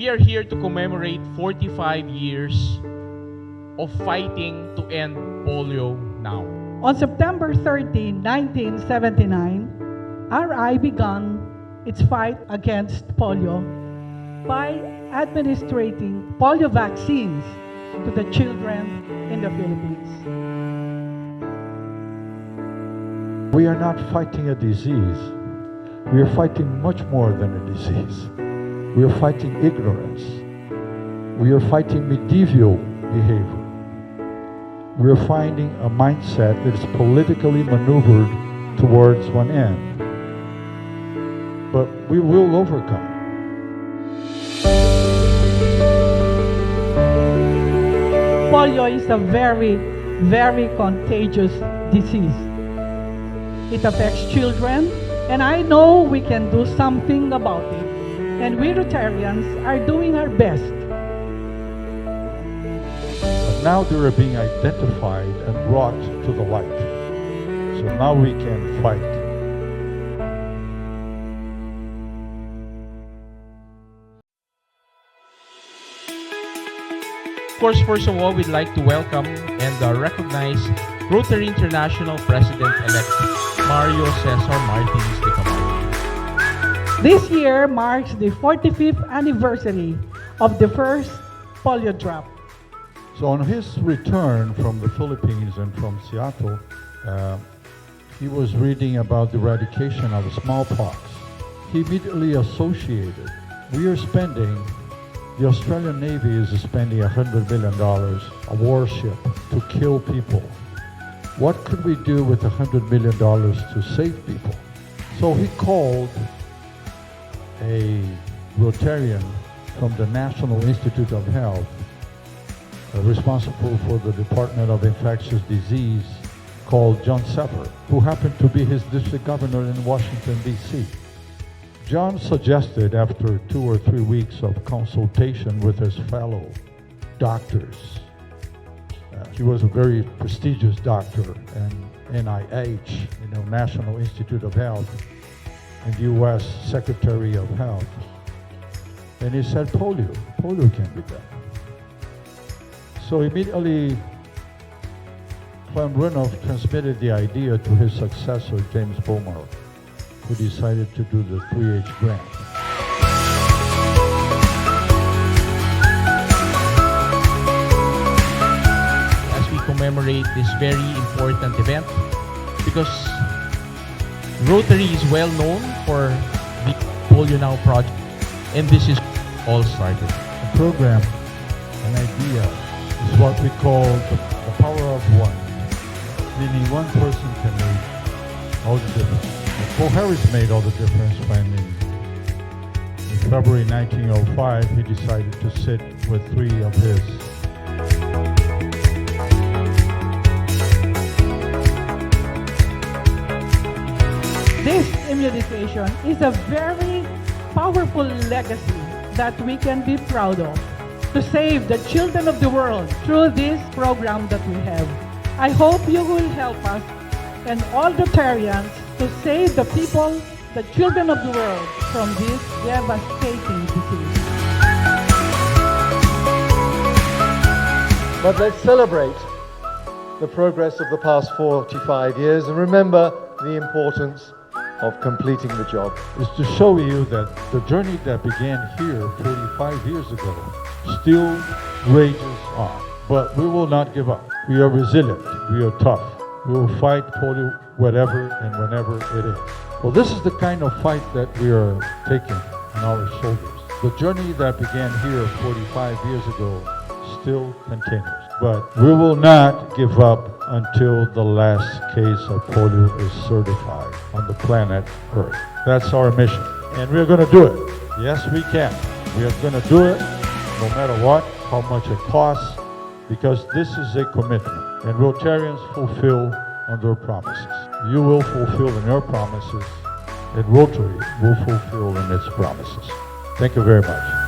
We are here to commemorate 45 years of fighting to end polio now. On September 13, 1979, RI began its fight against polio by administering polio vaccines to the children in the Philippines. We are not fighting a disease. We are fighting much more than a disease. We are fighting ignorance. We are fighting medieval behavior. We are finding a mindset that is politically maneuvered towards one end. But we will overcome. Polio is a very, very contagious disease. It affects children, and I know we can do something about it. And we Rotarians are doing our best. But now they are being identified and brought to the light. So now we can fight. Of course, first of all, we'd like to welcome and recognize Rotary International President-elect Mario Cesar Martins de Camargo. This year marks the 45th anniversary of the first polio drop. So on his return from the Philippines and from Seattle, he was reading about the eradication of smallpox. He immediately associated, the Australian Navy is spending $100 million, a warship, to kill people. What could we do with $100 million to save people? So he called a Rotarian from the National Institute of Health, responsible for the Department of Infectious Disease, called John Sever, who happened to be his district governor in Washington, D.C. John suggested, after 2 or 3 weeks of consultation with his fellow doctors, he was a very prestigious doctor, and NIH, National Institute of Health, and the U.S. Secretary of Health. And he said, polio can be done. So immediately, Clem Renouf transmitted the idea to his successor, James Bomar, who decided to do the 3H grant. As we commemorate this very important event, because Rotary is well known for the Polio Now project, and this is all started. A program, an idea, is what we call the power of one, meaning one person can make all the difference. Paul Harris made all the difference when in February 1905 he decided to sit with 3 of his This immunization is a very powerful legacy that we can be proud of, to save the children of the world through this program that we have. I hope you will help us and all Rotarians to save the people, the children of the world, from this devastating disease. But let's celebrate the progress of the past 45 years and remember the importance of completing the job. Is to show you that the journey that began here 45 years ago still rages on. But we will not give up. We are resilient. We are tough. We will fight polio whatever and whenever it is. Well, this is the kind of fight that we are taking on our shoulders. The journey that began here 45 years ago still continues. But we will not give up until the last case of polio is certified on the planet Earth. That's our mission. And we're going to do it. Yes, we can. We are going to do it no matter what, how much it costs, because this is a commitment. And Rotarians fulfill on their promises. You will fulfill in your promises, and Rotary will fulfill in its promises. Thank you very much.